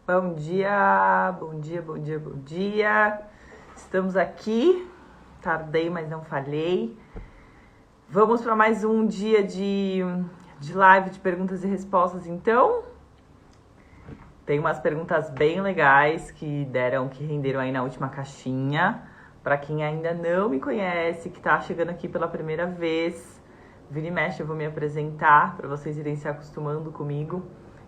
Bom dia, bom dia, bom dia, bom dia. Estamos aqui, tardei, mas não falhei. Vamos para mais um dia de live de perguntas e respostas, então. Tem umas perguntas bem legais que renderam aí na última caixinha. Para quem ainda não me conhece, que tá chegando aqui pela primeira vez, vira e mexe, eu vou me apresentar para vocês irem se acostumando comigo.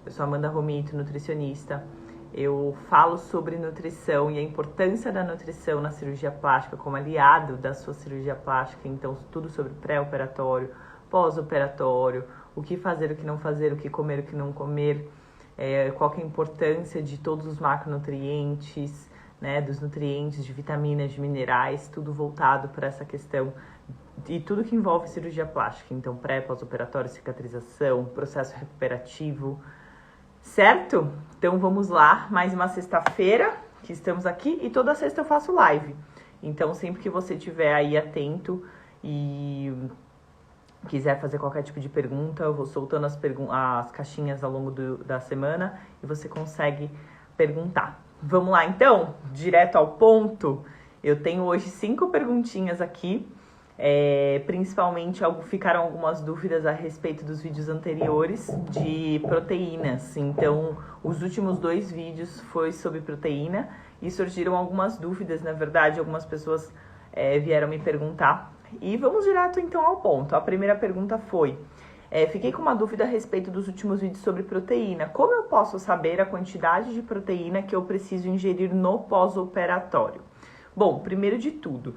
Eu sou Amanda Romito, nutricionista. Eu falo sobre nutrição e a importância da nutrição na cirurgia plástica como aliado da sua cirurgia plástica. Então, tudo sobre pré-operatório, pós-operatório, o que fazer, o que não fazer, o que comer, o que não comer, qual que é a importância de todos os macronutrientes, né, dos nutrientes, de vitaminas, de minerais, tudo voltado para essa questão e tudo que envolve cirurgia plástica. Então, pré, pós-operatório, cicatrização, processo recuperativo, certo? Então vamos lá, mais uma sexta-feira que estamos aqui e toda sexta eu faço live. Então sempre que você estiver aí atento e quiser fazer qualquer tipo de pergunta, eu vou soltando as caixinhas ao longo da semana e você consegue perguntar. Vamos lá então, direto ao ponto. Eu tenho hoje 5 perguntinhas aqui. Principalmente ficaram algumas dúvidas a respeito dos vídeos anteriores de proteínas. Então, os últimos 2 vídeos foi sobre proteína e surgiram algumas dúvidas, na verdade, algumas pessoas vieram me perguntar. E vamos direto então ao ponto. A primeira pergunta foi: fiquei com uma dúvida a respeito dos últimos vídeos sobre proteína. Como eu posso saber a quantidade de proteína que eu preciso ingerir no pós-operatório? Bom, primeiro de tudo,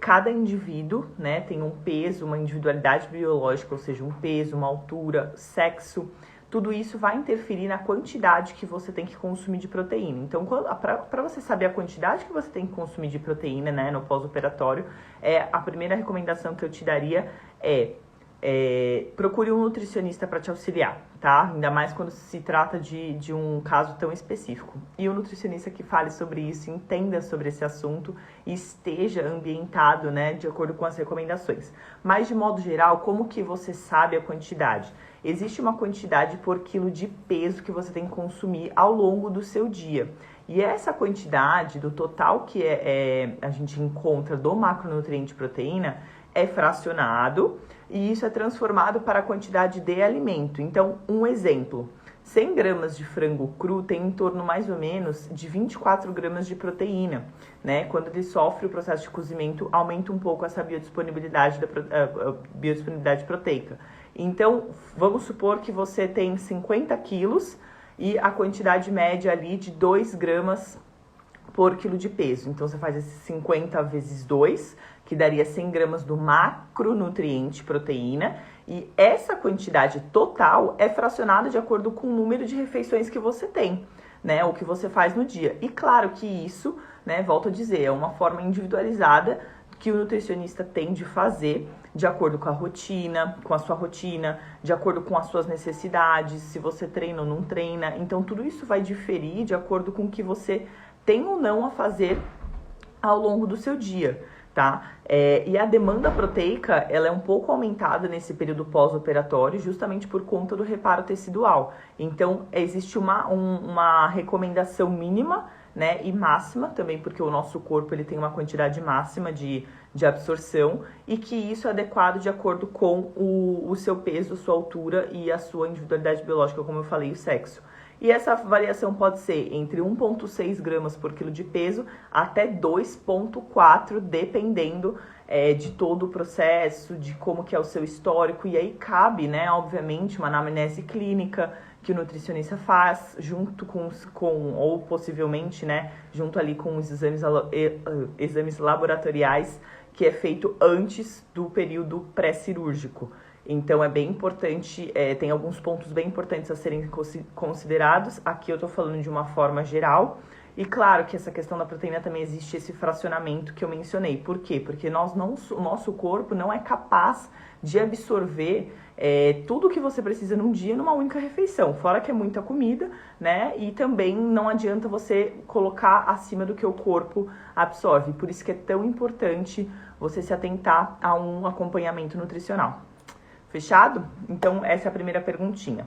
cada indivíduo, né, tem um peso, uma individualidade biológica, ou seja, um peso, uma altura, sexo, tudo isso vai interferir na quantidade que você tem que consumir de proteína. Então, para você saber a quantidade que você tem que consumir de proteína, né, no pós-operatório, a primeira recomendação que eu te daria procure um nutricionista para te auxiliar, tá? Ainda mais quando se trata de um caso tão específico. E o nutricionista que fale sobre isso, entenda sobre esse assunto e esteja ambientado, né, de acordo com as recomendações. Mas, de modo geral, como que você sabe a quantidade? Existe uma quantidade por quilo de peso que você tem que consumir ao longo do seu dia. E essa quantidade do total que a gente encontra do macronutriente proteína é fracionado e isso é transformado para a quantidade de alimento. Então, um exemplo, 100 gramas de frango cru tem em torno mais ou menos de 24 gramas de proteína, né? Quando ele sofre o processo de cozimento, aumenta um pouco essa biodisponibilidade proteica. Então, vamos supor que você tem 50 quilos e a quantidade média ali de 2 gramas por quilo de peso. Então, você faz esses 50 vezes 2, que daria 100 gramas do macronutriente proteína, e essa quantidade total é fracionada de acordo com o número de refeições que você tem, né, o que você faz no dia. E claro que isso, né, volto a dizer, é uma forma individualizada que o nutricionista tem de fazer de acordo com a sua rotina, de acordo com as suas necessidades, se você treina ou não treina. Então, tudo isso vai diferir de acordo com o que você tem ou não a fazer ao longo do seu dia, tá? E a demanda proteica, ela é um pouco aumentada nesse período pós-operatório, justamente por conta do reparo tecidual. Então, existe uma recomendação mínima, né, e máxima também, porque o nosso corpo ele tem uma quantidade máxima de absorção e que isso é adequado de acordo com o seu peso, sua altura e a sua individualidade biológica, como eu falei, o sexo. E essa variação pode ser entre 1,6 gramas por quilo de peso até 2,4, dependendo de todo o processo, de como que é o seu histórico. E aí cabe, né, obviamente, uma anamnese clínica que o nutricionista faz, junto com ou possivelmente, né, junto ali com os exames laboratoriais, que é feito antes do período pré-cirúrgico. Então, é bem importante, tem alguns pontos bem importantes a serem considerados. Aqui eu tô falando de uma forma geral. E claro que essa questão da proteína também existe esse fracionamento que eu mencionei. Por quê? Porque o nosso corpo não é capaz de absorver tudo que você precisa num dia numa única refeição. Fora que é muita comida, né? E também não adianta você colocar acima do que o corpo absorve. Por isso que é tão importante você se atentar a um acompanhamento nutricional. Fechado? Então, essa é a primeira perguntinha.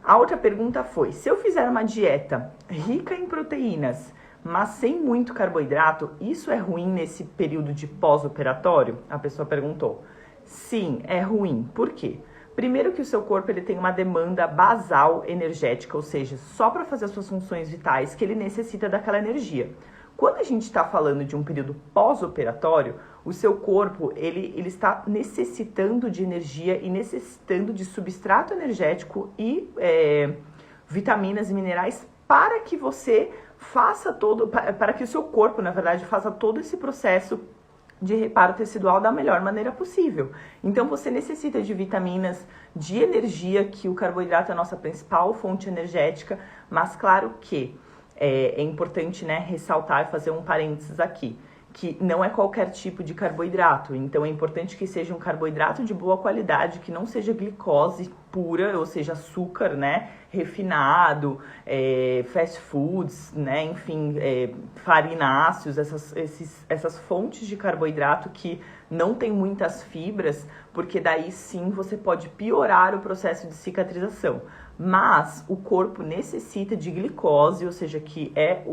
A outra pergunta foi, se eu fizer uma dieta rica em proteínas, mas sem muito carboidrato, isso é ruim nesse período de pós-operatório? A pessoa perguntou. Sim, é ruim. Por quê? Primeiro que o seu corpo ele tem uma demanda basal energética, ou seja, só para fazer as suas funções vitais que ele necessita daquela energia. Quando a gente está falando de um período pós-operatório, o seu corpo ele está necessitando de energia e necessitando de substrato energético e vitaminas e minerais para que você faça para que o seu corpo, na verdade, faça todo esse processo de reparo tecidual da melhor maneira possível. Então você necessita de vitaminas, de energia, que o carboidrato é a nossa principal fonte energética, mas claro que é importante, né, ressaltar e fazer um parênteses aqui, que não é qualquer tipo de carboidrato, então é importante que seja um carboidrato de boa qualidade, que não seja glicose pura, ou seja, açúcar, né, refinado, fast foods, né, enfim, farináceos, essas fontes de carboidrato que não tem muitas fibras, porque daí sim você pode piorar o processo de cicatrização. Mas o corpo necessita de glicose, ou seja, que é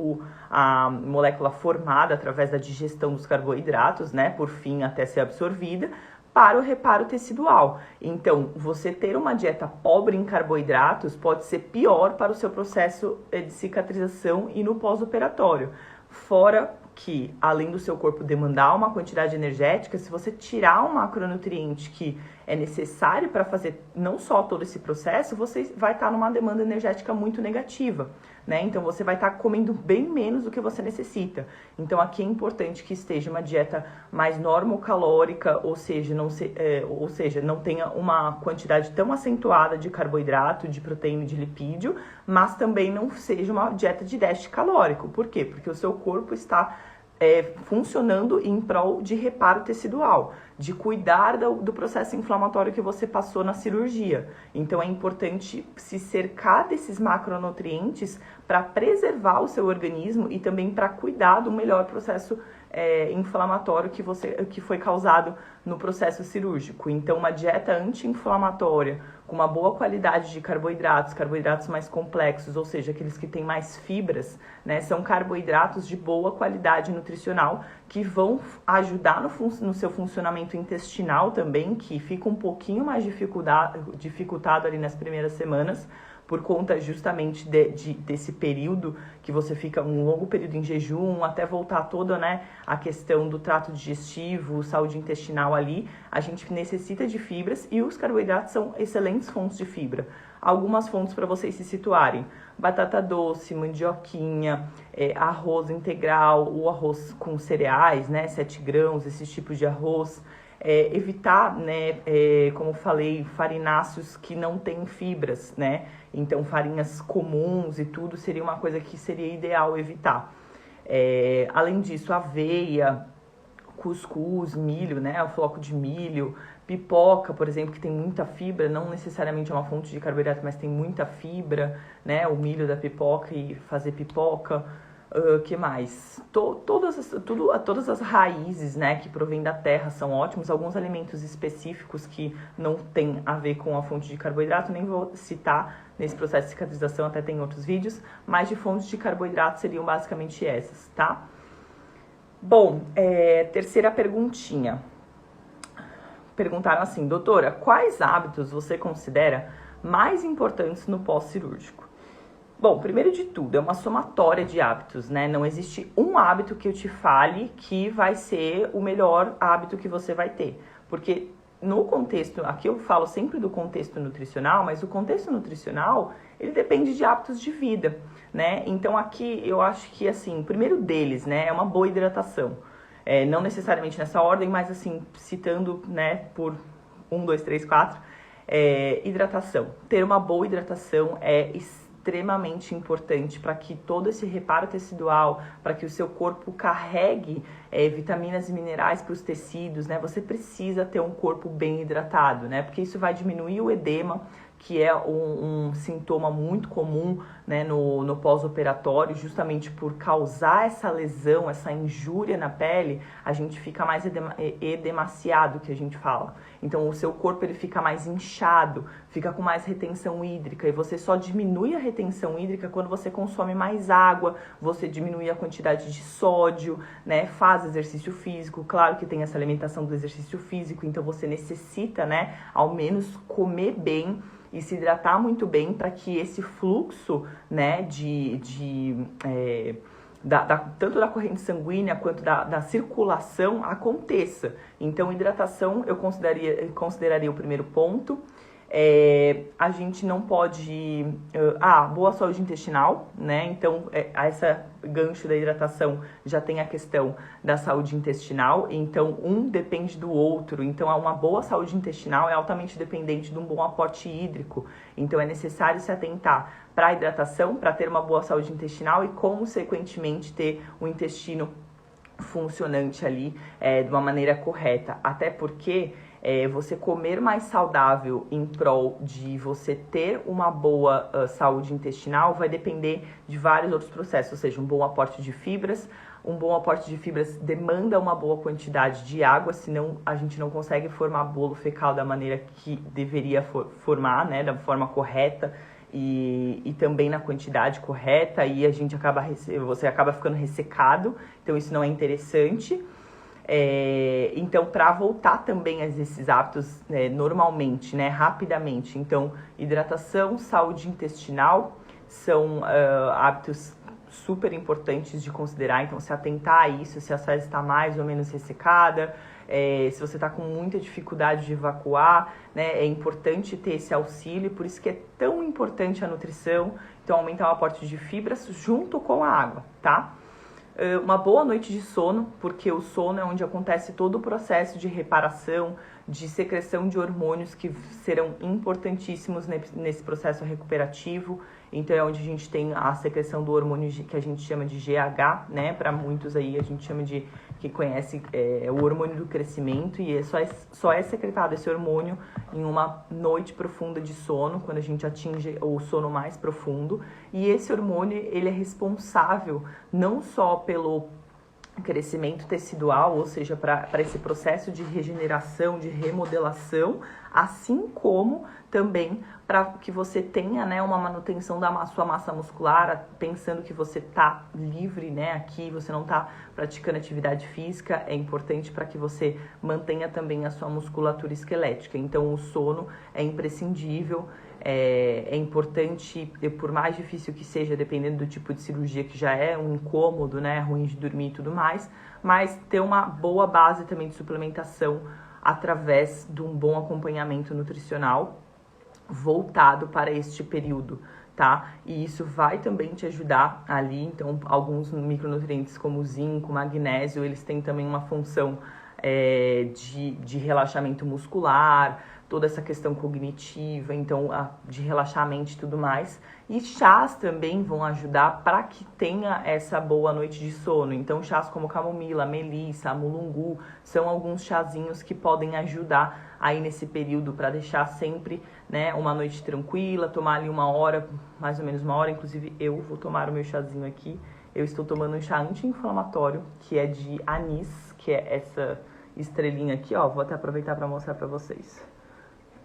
a molécula formada através da digestão dos carboidratos, né, por fim até ser absorvida, para o reparo tecidual. Então, você ter uma dieta pobre em carboidratos pode ser pior para o seu processo de cicatrização e no pós-operatório. Fora que, além do seu corpo demandar uma quantidade energética, se você tirar um macronutriente que é necessário para fazer não só todo esse processo, você vai estar numa demanda energética muito negativa, né? Então você vai estar comendo bem menos do que você necessita. Então aqui é importante que esteja uma dieta mais normocalórica, ou seja, não tenha uma quantidade tão acentuada de carboidrato, de proteína e de lipídio, mas também não seja uma dieta de déficit calórico. Por quê? Porque o seu corpo está funcionando em prol de reparo tecidual, de cuidar do processo inflamatório que você passou na cirurgia. Então é importante se cercar desses macronutrientes para preservar o seu organismo e também para cuidar do melhor processo inflamatório que foi causado no processo cirúrgico. Então uma dieta anti-inflamatória com uma boa qualidade de carboidratos mais complexos, ou seja, aqueles que têm mais fibras, né, são carboidratos de boa qualidade nutricional que vão ajudar no seu funcionamento intestinal também, que fica um pouquinho mais dificultado ali nas primeiras semanas, por conta justamente desse período que você fica um longo período em jejum, até voltar toda, né, a questão do trato digestivo, saúde intestinal ali, a gente necessita de fibras e os carboidratos são excelentes fontes de fibra. Algumas fontes para vocês se situarem: batata doce, mandioquinha, arroz integral, o arroz com cereais, né, 7 grãos, esses tipos de arroz. Evitar, né, como falei, farináceos que não têm fibras, né? Então, farinhas comuns e tudo seria uma coisa que seria ideal evitar. Além disso, aveia, cuscuz, milho, né? O floco de milho, pipoca, por exemplo, que tem muita fibra, não necessariamente é uma fonte de carboidrato, mas tem muita fibra, né? O milho da pipoca e fazer pipoca. Que mais? Todas as raízes, né, que provêm da terra são ótimos. Alguns alimentos específicos que não tem a ver com a fonte de carboidrato, nem vou citar nesse processo de cicatrização, até tem outros vídeos, mas de fontes de carboidrato seriam basicamente essas, tá? Bom, terceira perguntinha. Perguntaram assim: doutora, quais hábitos você considera mais importantes no pós-cirúrgico? Bom, primeiro de tudo, é uma somatória de hábitos, né? Não existe um hábito que eu te fale que vai ser o melhor hábito que você vai ter. Porque no contexto, aqui eu falo sempre do contexto nutricional, mas o contexto nutricional, ele depende de hábitos de vida, né? Então aqui eu acho que, assim, o primeiro deles, né, é uma boa hidratação. Não necessariamente nessa ordem, mas assim, citando, né, por 1, 2, 3, 4, hidratação. Ter uma boa hidratação é extremamente importante para que todo esse reparo tecidual, para que o seu corpo carregue vitaminas e minerais para os tecidos, né? Você precisa ter um corpo bem hidratado, né? Porque isso vai diminuir o edema, que é um sintoma muito comum, né, no pós-operatório, justamente por causar essa lesão, essa injúria na pele, a gente fica mais edemaciado, que a gente fala. Então, o seu corpo ele fica mais inchado, fica com mais retenção hídrica, e você só diminui a retenção hídrica quando você consome mais água, você diminui a quantidade de sódio, né, faz exercício físico. Claro que tem essa alimentação do exercício físico, então você necessita, né, ao menos comer bem e se hidratar muito bem para que esse fluxo, né, tanto da corrente sanguínea quanto da circulação aconteça. Então, hidratação eu consideraria o primeiro ponto. A gente não pode... boa saúde intestinal, né? Então, essa gancho da hidratação já tem a questão da saúde intestinal. Então, um depende do outro. Então, uma boa saúde intestinal é altamente dependente de um bom aporte hídrico. Então, é necessário se atentar para a hidratação, para ter uma boa saúde intestinal e, consequentemente, ter o intestino funcionante ali de uma maneira correta. Até porque... você comer mais saudável em prol de você ter uma boa saúde intestinal vai depender de vários outros processos, ou seja, um bom aporte de fibras. Um bom aporte de fibras demanda uma boa quantidade de água, senão a gente não consegue formar bolo fecal da maneira que deveria formar, né, da forma correta e também na quantidade correta, e você acaba ficando ressecado, então isso não é interessante. Então, para voltar também a esses hábitos normalmente, né, rapidamente, então, hidratação, saúde intestinal são hábitos super importantes de considerar. Então, se atentar a isso, se a fezes está mais ou menos ressecada, se você está com muita dificuldade de evacuar, né, é importante ter esse auxílio, por isso que é tão importante a nutrição. Então, aumentar o aporte de fibras junto com a água, tá? Uma boa noite de sono, porque o sono é onde acontece todo o processo de reparação, de secreção de hormônios que serão importantíssimos nesse processo recuperativo. Então é onde a gente tem a secreção do hormônio que a gente chama de GH, né? Para muitos aí a gente chama de, que conhece o hormônio do crescimento, e só é secretado esse hormônio em uma noite profunda de sono, quando a gente atinge o sono mais profundo. E esse hormônio, ele é responsável não só pelo crescimento tecidual, ou seja, para esse processo de regeneração, de remodelação, assim como também para que você tenha, né, uma manutenção da sua massa muscular, pensando que você está livre, né, aqui, você não está praticando atividade física, é importante para que você mantenha também a sua musculatura esquelética. Então, o sono é imprescindível. É importante, por mais difícil que seja, dependendo do tipo de cirurgia, que já é um incômodo, né, ruim de dormir e tudo mais, mas ter uma boa base também de suplementação através de um bom acompanhamento nutricional voltado para este período, tá? E isso vai também te ajudar ali. Então, alguns micronutrientes como zinco, magnésio, eles têm também uma função de relaxamento muscular, toda essa questão cognitiva, então de relaxar a mente e tudo mais. E chás também vão ajudar para que tenha essa boa noite de sono. Então, chás como camomila, melissa, mulungu, são alguns chazinhos que podem ajudar aí nesse período para deixar sempre, né, uma noite tranquila, tomar ali uma hora, mais ou menos uma hora. Inclusive, eu vou tomar o meu chazinho aqui. Eu estou tomando um chá anti-inflamatório, que é de anis, que é essa estrelinha aqui, ó. Vou até aproveitar para mostrar para vocês.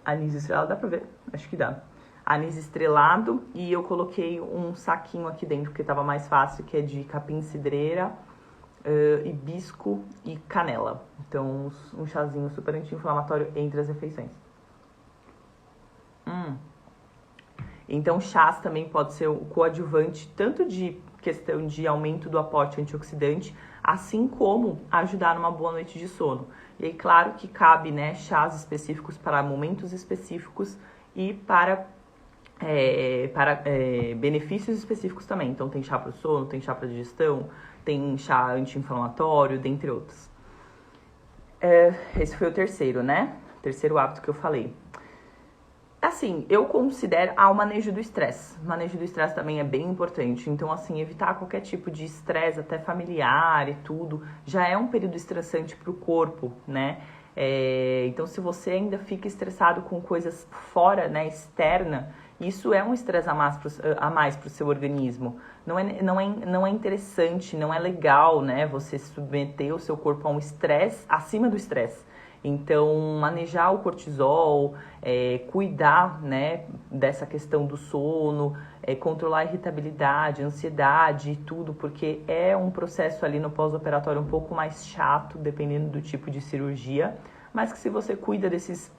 Anis estrelado, dá pra ver? Acho que dá. Anis estrelado, e eu coloquei um saquinho aqui dentro, porque tava mais fácil, que é de capim-cidreira, hibisco e canela. Então, um chazinho super anti-inflamatório entre as refeições. Então, chás também pode ser o coadjuvante, tanto de questão de aumento do aporte antioxidante, assim como ajudar numa boa noite de sono. E aí, claro que cabe, né, chás específicos para momentos específicos e para benefícios específicos também. Então, tem chá para o sono, tem chá para digestão, tem chá anti-inflamatório, dentre outros. Esse foi o terceiro, né? Terceiro hábito que eu falei. Assim, eu considero o manejo do estresse. O manejo do estresse também é bem importante. Então, assim, evitar qualquer tipo de estresse, até familiar e tudo, já é um período estressante para o corpo, né? Então, se você ainda fica estressado com coisas fora, né, externa, isso é um estresse a mais para o seu organismo. Não é interessante, não é legal, né, você submeter o seu corpo a um estresse acima do estresse. Então, manejar o cortisol, cuidar, né, dessa questão do sono, controlar a irritabilidade, ansiedade e tudo, porque é um processo ali no pós-operatório um pouco mais chato, dependendo do tipo de cirurgia, mas que se você cuida desses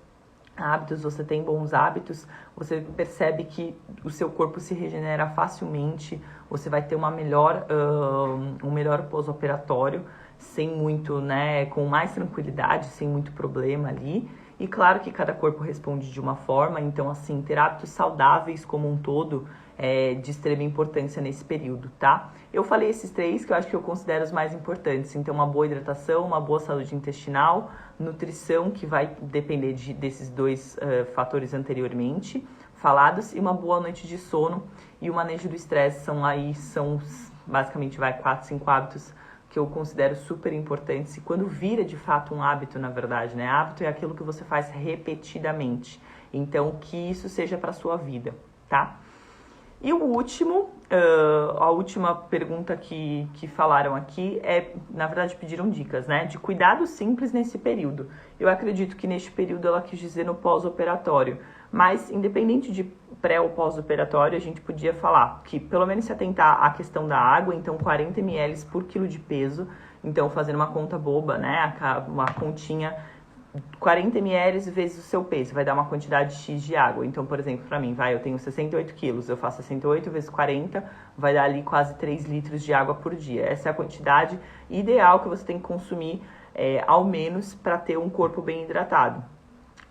hábitos, você tem bons hábitos, você percebe que o seu corpo se regenera facilmente, você vai ter um melhor pós-operatório, sem muito, né, com mais tranquilidade, sem muito problema ali. E claro que cada corpo responde de uma forma, então assim, ter hábitos saudáveis como um todo é de extrema importância nesse período, tá? Eu falei esses 3 que eu acho que eu considero os mais importantes, então uma boa hidratação, uma boa saúde intestinal, nutrição, que vai depender desses 2 fatores anteriormente falados, e uma boa noite de sono, e o manejo do estresse são basicamente 4, 5 hábitos que eu considero super importantes, e quando vira de fato um hábito, na verdade, né? Hábito é aquilo que você faz repetidamente, então que isso seja para sua vida, tá? E o último, a última pergunta que falaram aqui na verdade, pediram dicas, né? De cuidados simples nesse período. Eu acredito que neste período ela quis dizer no pós-operatório, mas independente de pré ou pós-operatório, a gente podia falar que pelo menos se atentar à questão da água, então 40 ml por quilo de peso, então fazendo uma conta boba, né? Uma continha, 40 ml vezes o seu peso, vai dar uma quantidade X de água. Então, por exemplo, para mim, eu tenho 68 quilos, eu faço 68 vezes 40, vai dar ali quase 3 litros de água por dia. Essa é a quantidade ideal que você tem que consumir, ao menos, para ter um corpo bem hidratado.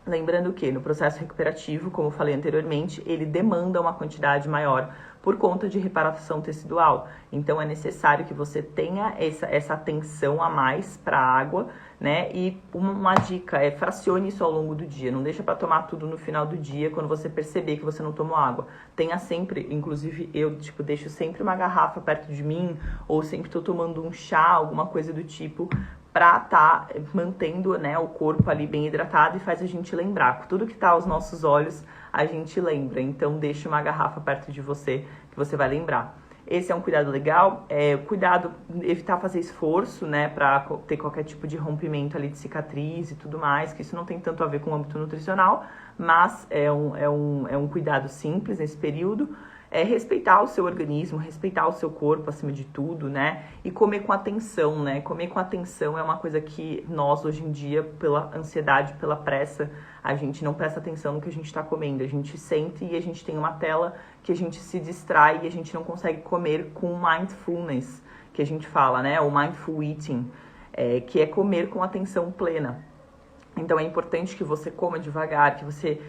Lembrando que no processo recuperativo, como eu falei anteriormente, ele demanda uma quantidade maior por conta de reparação tecidual. Então é necessário que você tenha essa atenção a mais para a água, né? E uma dica fracione isso ao longo do dia. Não deixa para tomar tudo no final do dia, quando você perceber que você não tomou água. Tenha sempre, inclusive eu deixo sempre uma garrafa perto de mim, ou sempre estou tomando um chá, alguma coisa do tipo, para estar mantendo, né, o corpo ali bem hidratado, e faz a gente lembrar. Tudo que tá aos nossos olhos, a gente lembra. Então, deixe uma garrafa perto de você, que você vai lembrar. Esse é um cuidado legal. Cuidado, evitar fazer esforço, né, para ter qualquer tipo de rompimento ali de cicatriz e tudo mais, que isso não tem tanto a ver com o âmbito nutricional, mas é um cuidado simples nesse período. Respeitar o seu organismo, respeitar o seu corpo acima de tudo, né? E comer com atenção, né? Comer com atenção é uma coisa que nós, hoje em dia, pela ansiedade, pela pressa, a gente não presta atenção no que a gente está comendo. A gente sente e a gente tem uma tela que a gente se distrai e a gente não consegue comer com mindfulness, que a gente fala, né? O mindful eating, que é comer com atenção plena. Então é importante que você coma devagar, que você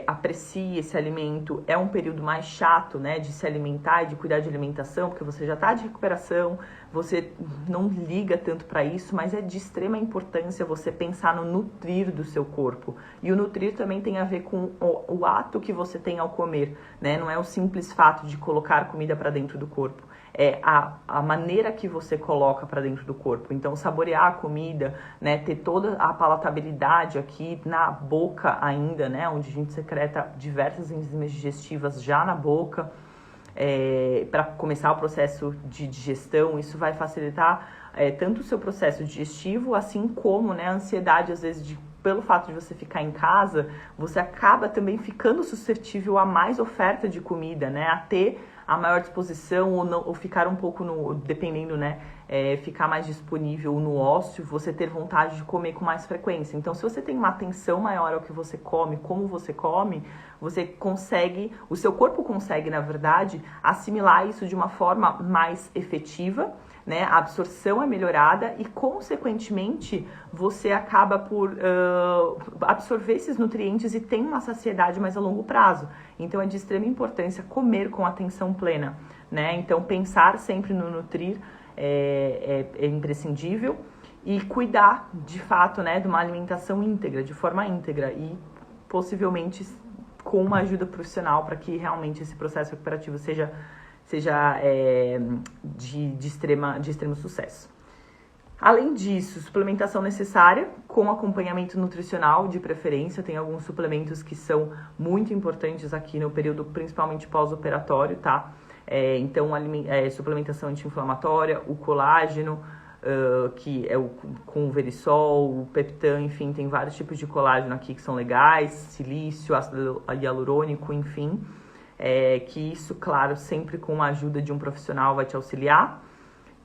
aprecie esse alimento. É um período mais chato, né, de se alimentar e de cuidar de alimentação, porque você já está de recuperação, você não liga tanto para isso, mas é de extrema importância você pensar no nutrir do seu corpo. E o nutrir também tem a ver com o ato que você tem ao comer, né? Não é o simples fato de colocar comida para dentro do corpo. É a maneira que você coloca para dentro do corpo. Então, saborear a comida, né, ter toda a palatabilidade aqui na boca ainda, né, onde a gente secreta diversas enzimas digestivas já na boca, para começar o processo de digestão. Isso vai facilitar tanto o seu processo digestivo, assim como, né, a ansiedade, às vezes, pelo fato de você ficar em casa, você acaba também ficando suscetível a mais oferta de comida, né, a ter a maior disposição, ou ficar um pouco, dependendo, né, ficar mais disponível no ócio, você ter vontade de comer com mais frequência. Então, se você tem uma atenção maior ao que você come, como você come, você consegue, o seu corpo consegue, na verdade, assimilar isso de uma forma mais efetiva, né? A absorção é melhorada e, consequentemente, você acaba por absorver esses nutrientes e tem uma saciedade mais a longo prazo. Então, é de extrema importância comer com atenção plena, né? Então, pensar sempre no nutrir é imprescindível, e cuidar, de fato, né, de uma alimentação íntegra, de forma íntegra, e possivelmente com uma ajuda profissional para que realmente esse processo recuperativo seja de extremo sucesso. Além disso, suplementação necessária com acompanhamento nutricional de preferência. Tem alguns suplementos que são muito importantes aqui no período, principalmente pós-operatório, tá? Então, suplementação anti-inflamatória, o colágeno, que é com o Verisol, o Peptan, enfim, tem vários tipos de colágeno aqui que são legais, silício, ácido hialurônico, enfim. Que isso, claro, sempre com a ajuda de um profissional vai te auxiliar.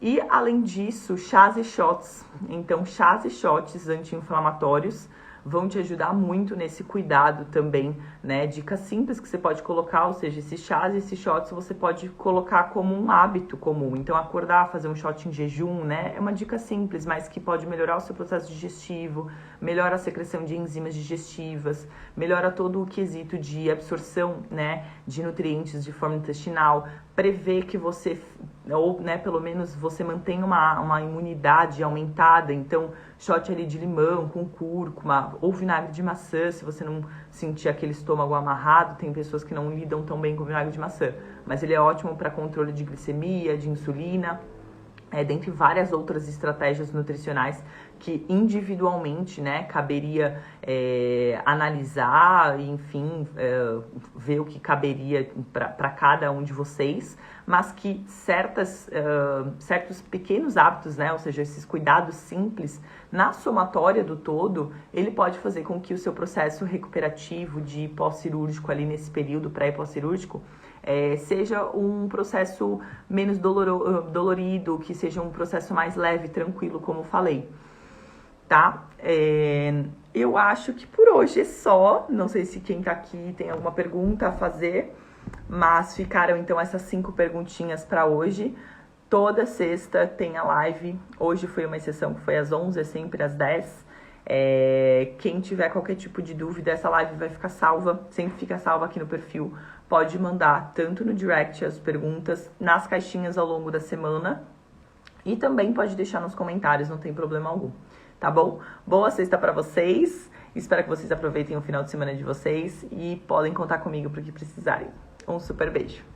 E, além disso, chás e shots. Então, chás e shots anti-inflamatórios vão te ajudar muito nesse cuidado também, né? Dicas simples que você pode colocar, ou seja, esses chás e esses shots você pode colocar como um hábito comum. Então, acordar, fazer um shot em jejum, né? É uma dica simples, mas que pode melhorar o seu processo digestivo, melhora a secreção de enzimas digestivas, melhora todo o quesito de absorção, né, de nutrientes de forma intestinal, prevê que você, ou, né, pelo menos você mantenha uma imunidade aumentada. Então, shot ali de limão com cúrcuma ou vinagre de maçã, se você não sentir aquele estômago amarrado. Tem pessoas que não lidam tão bem com vinagre de maçã, mas ele é ótimo para controle de glicemia, de insulina, dentre várias outras estratégias nutricionais que individualmente, né, caberia analisar, enfim, ver o que caberia para cada um de vocês, mas que certos pequenos hábitos, né, ou seja, esses cuidados simples, na somatória do todo, ele pode fazer com que o seu processo recuperativo de pós-cirúrgico ali nesse período pré e pós-cirúrgico seja um processo menos dolorido, que seja um processo mais leve, tranquilo, como falei, tá? Eu acho que por hoje é só. Não sei se quem tá aqui tem alguma pergunta a fazer, mas ficaram então essas 5 perguntinhas para hoje. Toda sexta tem a live. Hoje foi uma exceção que foi às 11, é sempre às 10. Quem tiver qualquer tipo de dúvida, essa live vai ficar salva, sempre fica salva aqui no perfil. Pode mandar tanto no direct as perguntas, nas caixinhas ao longo da semana, e também pode deixar nos comentários, não tem problema algum, tá bom? Boa sexta pra vocês, espero que vocês aproveitem o final de semana de vocês e podem contar comigo pro que precisarem. Um super beijo!